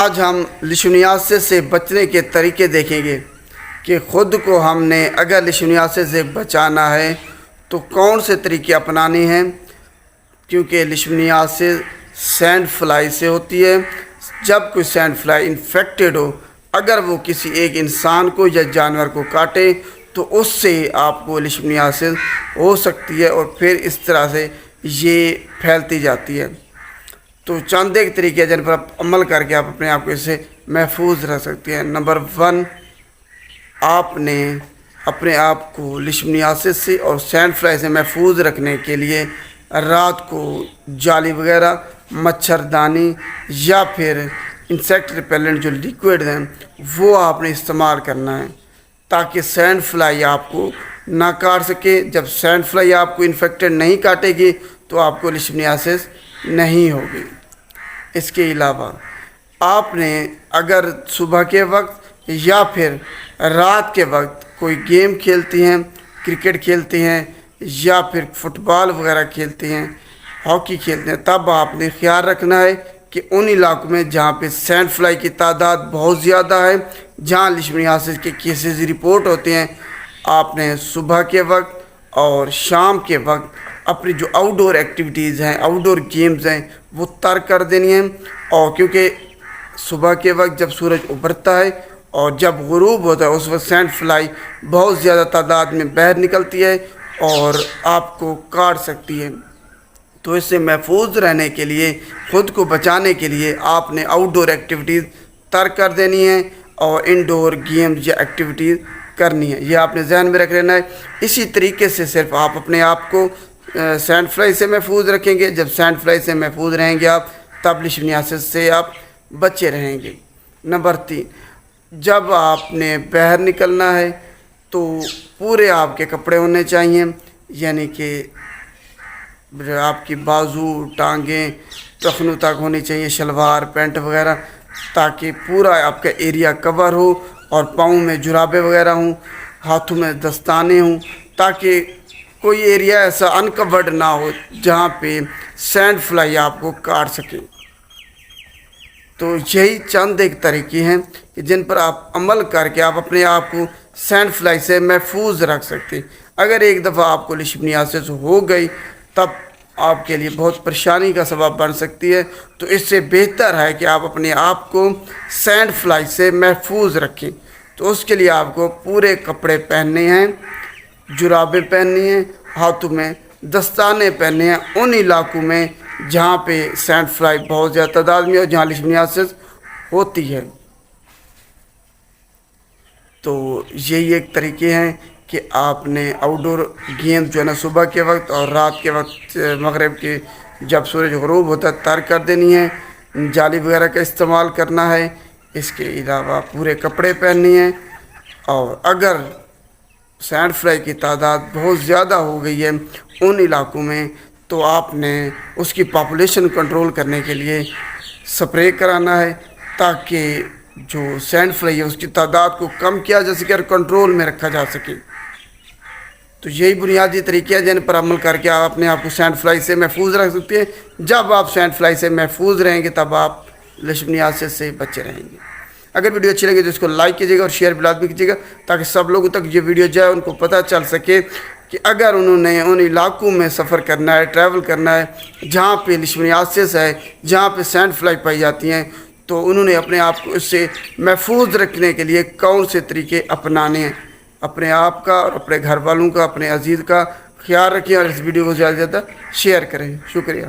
آج ہم لیشمانیاسس سے بچنے کے طریقے دیکھیں گے کہ خود کو ہم نے اگر لیشمانیاسس سے بچانا ہے تو کون سے طریقے اپنانے ہیں، کیونکہ لیشمانیاسس سینڈ فلائی سے ہوتی ہے۔ جب کوئی سینڈ فلائی انفیکٹڈ ہو، اگر وہ کسی ایک انسان کو یا جانور کو کاٹے تو اس سے آپ کو لیشمانیاسس ہو سکتی ہے اور پھر اس طرح سے یہ پھیلتی جاتی ہے۔ تو چند ایک طریقے جن پر آپ عمل کر کے آپ اپنے آپ کو اس سے محفوظ رکھ سکتے ہیں۔ نمبر 1، آپ نے اپنے آپ کو لیشمانیاسس سے اور سینڈ فلائی سے محفوظ رکھنے کے لیے رات کو جالی وغیرہ، مچھردانی یا پھر انسیکٹ ریپیلنٹ جو لیکوڈ ہیں وہ آپ نے استعمال کرنا ہے تاکہ سینڈ فلائی آپ کو نہ کاٹ سکے۔ جب سینڈ فلائی آپ کو انفیکٹڈ نہیں کاٹے گی تو آپ کو لیشمانیاسس نہیں ہوگی۔ اس کے علاوہ آپ نے اگر صبح کے وقت یا پھر رات کے وقت کوئی گیم کھیلتی ہیں، کرکٹ کھیلتے ہیں یا پھر فٹ بال وغیرہ کھیلتے ہیں، ہاکی کھیلتے ہیں، تب آپ نے خیال رکھنا ہے کہ ان علاقوں میں جہاں پہ سینڈ فلائی کی تعداد بہت زیادہ ہے، جہاں لیشمانیاسس کے کیسز رپورٹ ہوتے ہیں، آپ نے صبح کے وقت اور شام کے وقت اپنی جو آؤٹ ڈور ایکٹیویٹیز ہیں، آؤٹ ڈور گیمز ہیں وہ ترک کر دینی ہیں۔ اور کیونکہ صبح کے وقت جب سورج ابھرتا ہے اور جب غروب ہوتا ہے اس وقت سینڈ فلائی بہت زیادہ تعداد میں باہر نکلتی ہے اور آپ کو کاٹ سکتی ہے۔ تو اس سے محفوظ رہنے کے لیے، خود کو بچانے کے لیے آپ نے آؤٹ ڈور ایکٹیویٹیز ترک کر دینی ہیں اور انڈور گیمز یا ایکٹیویٹیز کرنی ہے۔ یہ آپ نے ذہن میں رکھ لینا ہے۔ اسی طریقے سے صرف آپ اپنے آپ کو سینڈ فلائی سے محفوظ رکھیں گے۔ جب سینڈ فلائی سے محفوظ رہیں گے آپ، تب لیشمانیاسس سے آپ بچے رہیں گے۔ نمبر 3، جب آپ نے باہر نکلنا ہے تو پورے آپ کے کپڑے ہونے چاہیے، یعنی کہ آپ کی بازو، ٹانگیں، ٹخنوں تک ہونی چاہیے، شلوار، پینٹ وغیرہ، تاکہ پورا آپ کا ایریا کور ہو، اور پاؤں میں جرابیں وغیرہ ہوں، ہاتھوں میں دستانے ہوں، تاکہ کوئی ایریا ایسا انکورڈ نہ ہو جہاں پہ سینڈ فلائی آپ کو کاٹ سکے۔ تو یہی چند ایک طریقے ہیں کہ جن پر آپ عمل کر کے آپ اپنے آپ کو سینڈ فلائی سے محفوظ رکھ سکتے ہیں۔ اگر ایک دفعہ آپ کو لیشمانیاسس ہو گئی تب آپ کے لیے بہت پریشانی کا سبب بن سکتی ہے۔ تو اس سے بہتر ہے کہ آپ اپنے آپ کو سینڈ فلائی سے محفوظ رکھیں۔ تو اس کے لیے آپ کو پورے کپڑے پہننے ہیں، جرابیں پہننی ہیں، ہاتھوں میں دستانے پہننے ہیں ان علاقوں میں جہاں پہ سینڈ فلائی بہت زیادہ تعداد میں اور جہاں لیشمانیاسس ہوتی ہے۔ تو یہی ایک طریقے ہیں کہ آپ نے آؤٹ ڈور گیم جو ہے نا صبح کے وقت اور رات کے وقت مغرب کے جب سورج غروب ہوتا ہے ترک کر دینی ہے، جالی وغیرہ کا استعمال کرنا ہے۔ اس کے علاوہ پورے کپڑے پہننی ہیں، اور اگر سینڈ فلائی کی تعداد بہت زیادہ ہو گئی ہے ان علاقوں میں تو آپ نے اس کی پاپولیشن کنٹرول کرنے کے لیے سپرے کرانا ہے تاکہ جو سینڈ فلائی ہے اس کی تعداد کو کم کیا جا سکے اور کنٹرول میں رکھا جا سکے۔ تو یہی بنیادی طریقے ہیں جن پر عمل کر کے آپ اپنے آپ کو سینڈ فلائی سے محفوظ رکھ سکتے ہیں۔ جب آپ سینڈ فلائی سے محفوظ رہیں گے تب آپ لیشمانیاسس سے بچے رہیں گے۔ اگر ویڈیو اچھی لگے تو اس کو لائک کیجیے گا اور شیئر بھی لازمی کیجیے گا تاکہ سب لوگوں تک یہ ویڈیو جائے، ان کو پتہ چل سکے کہ اگر انہوں نے ان علاقوں میں سفر کرنا ہے، ٹریول کرنا ہے جہاں پہ لیشمانیاسس ہے، جہاں پہ سینڈ فلائی پائی جاتی ہیں، تو انہوں نے اپنے آپ کو اس سے محفوظ رکھنے کے لیے کون سے طریقے اپنانے ہیں۔ اپنے آپ کا اور اپنے گھر والوں کا، اپنے عزیز کا خیال رکھیں اور اس ویڈیو کو زیادہ سے زیادہ شیئر کریں۔ شکریہ۔